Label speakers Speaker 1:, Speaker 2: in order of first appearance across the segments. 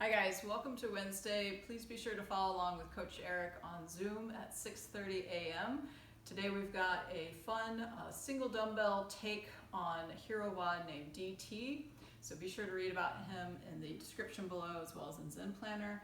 Speaker 1: Hi guys, welcome to Wednesday. Please be sure to follow along with Coach Eric on Zoom at 6:30 a.m. Today we've got a fun single dumbbell take on a hero WOD named DT. So be sure to read about him in the description below as well as in Zen Planner.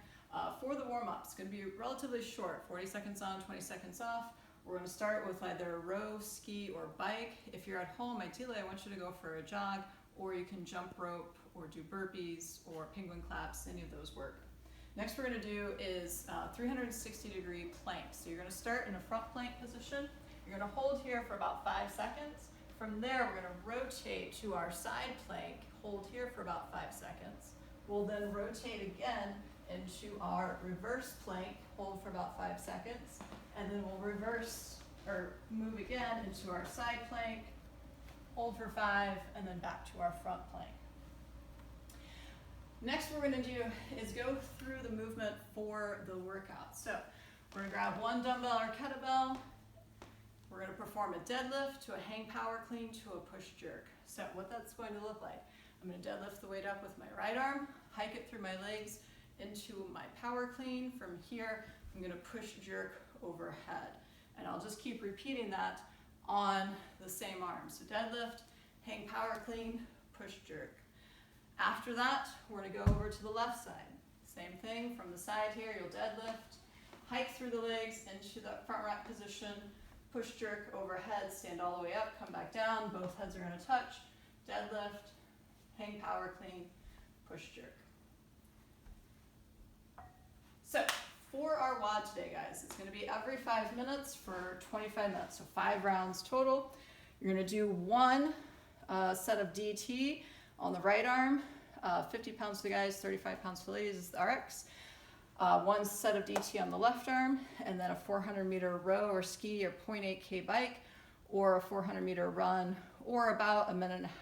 Speaker 1: For the warm-up, it's going to be relatively short, 40 seconds on, 20 seconds off. We're going to start with either row, ski, or bike. If you're at home, ideally I want you to go for a jog, or you can jump rope or do burpees or penguin claps, any of those work. Next we're going to do is 360-degree plank. So you're going to start in a front plank position. You're going to hold here for about 5 seconds. From there we're going to rotate to our side plank, hold here for about 5 seconds. We'll then rotate again into our reverse plank, hold for about 5 seconds, and then we'll reverse or move again into our side plank, hold for 5, and then back to our front plank. Next what we're going to do is go through the movement for the workout. So we're going to grab one dumbbell or kettlebell. We're going to perform a deadlift to a hang power clean to a push jerk. So what that's going to look like, I'm going to deadlift the weight up with my right arm, hike it through my legs into my power clean. From here, I'm going to push jerk overhead. And I'll just keep repeating that on the same arm. So deadlift, hang power clean, push jerk. After that, we're going to go over to the left side. Same thing, from the side here, you'll deadlift, hike through the legs into the front rack position, push jerk overhead, stand all the way up, come back down, both heads are going to touch, deadlift, hang power clean, push jerk. So for our WOD today, guys, it's going to be every 5 minutes for 25 minutes, so 5 rounds total. You're going to do one set of DT on the right arm, 50 pounds for the guys, 35 pounds for the ladies is the RX. One set of DT on the left arm, and then a 400-meter row or ski or 0.8K bike, or a 400-meter run, or about 1.5 minutes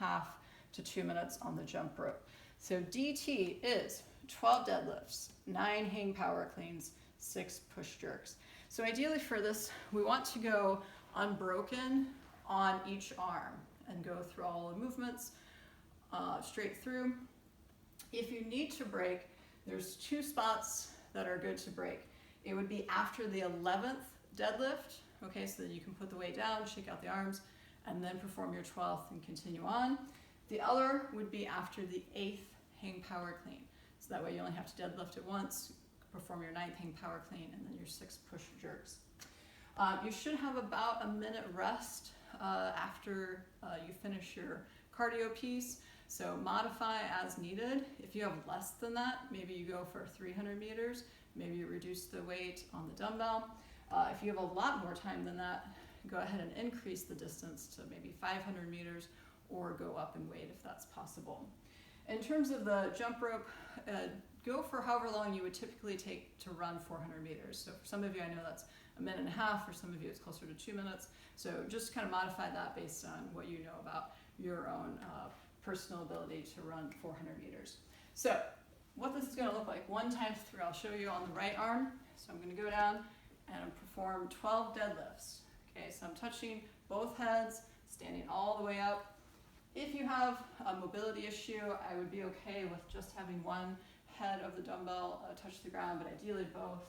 Speaker 1: to 2 minutes on the jump rope. So DT is 12 deadlifts, 9 hang power cleans, 6 push jerks. So ideally for this, we want to go unbroken on each arm and go through all the movements straight through. If you need to break, there's 2 spots that are good to break. It would be after the 11th deadlift, okay, so that you can put the weight down, shake out the arms, and then perform your 12th and continue on. The other would be after the 8th hang power clean. So that way you only have to deadlift it once, perform your 9th hang power clean, and then your 6 push jerks. You should have about a minute rest after you finish your cardio piece. So modify as needed. If you have less than that, maybe you go for 300 meters, maybe you reduce the weight on the dumbbell. If you have a lot more time than that, go ahead and increase the distance to maybe 500 meters or go up in weight if that's possible. In terms of the jump rope, go for however long you would typically take to run 400 meters. So for some of you, I know that's 1.5 minutes, for some of you it's closer to 2 minutes. So just kind of modify that based on what you know about your own personal ability to run 400 meters. So what this is going to look like, 1 times 3, I'll show you on the right arm. So I'm going to go down and perform 12 deadlifts. Okay, so I'm touching both heads, standing all the way up. If you have a mobility issue, I would be okay with just having one head of the dumbbell touch the ground, but ideally both.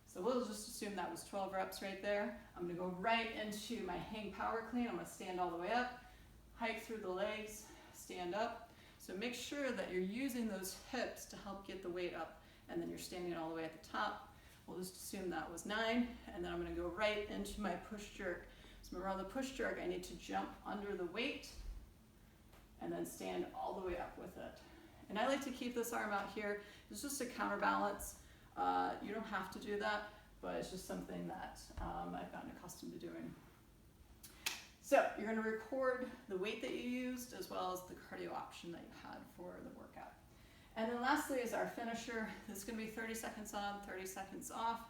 Speaker 1: So we'll just assume that was 12 reps right there. I'm going to go right into my hang power clean. I'm going to stand all the way up, hike through the legs, stand up. So make sure that you're using those hips to help get the weight up, and then you're standing all the way at the top. We'll just assume that was 9, and then I'm going to go right into my push jerk. So remember on the push jerk, I need to jump under the weight and then stand all the way up with it. And I like to keep this arm out here. It's just a counterbalance. You don't have to do that, but it's just something that I've gotten accustomed to doing. So you're going to record the weight that you used as well as the cardio option that you had for the workout. And then lastly is our finisher. This is going to be 30 seconds on, 30 seconds off,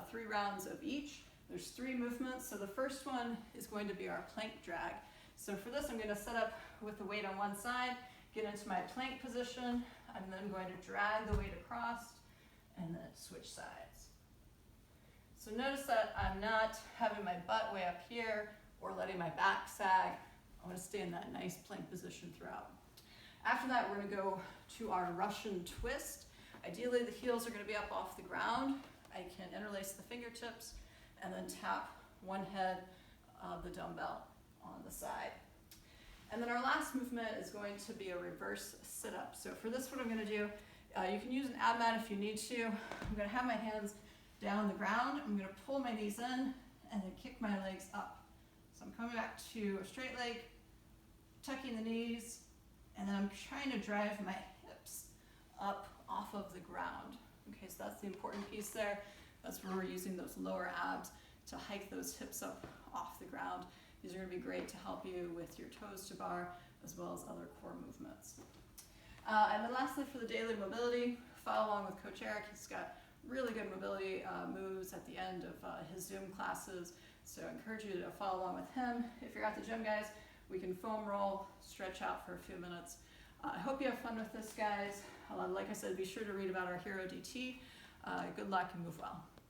Speaker 1: 3 rounds of each. There's 3 movements. So the first one is going to be our plank drag. So for this, I'm going to set up with the weight on one side, get into my plank position. I'm then going to drag the weight across and then switch sides. So notice that I'm not having my butt way up here or letting my back sag. I want to stay in that nice plank position throughout. After that, we're going to go to our Russian twist. Ideally, the heels are gonna be up off the ground. I can interlace the fingertips and then tap one head of the dumbbell on the side. And then our last movement is going to be a reverse sit-up. So for this, what I'm gonna do, you can use an ab mat if you need to. I'm gonna have my hands down on the ground. I'm gonna pull my knees in and then kick my legs up. So I'm coming back to a straight leg, tucking the knees, and then I'm trying to drive my hips up off of the ground. Okay, so that's the important piece there. That's where we're using those lower abs to hike those hips up off the ground. These are gonna be great to help you with your toes to bar as well as other core movements. And then lastly, for the daily mobility, follow along with Coach Eric. He's got really good mobility moves at the end of his Zoom classes. So I encourage you to follow along with him. If you're at the gym, guys, we can foam roll, stretch out for a few minutes. I hope you have fun with this, guys. Like I said, be sure to read about our Hero DT. Good luck and move well.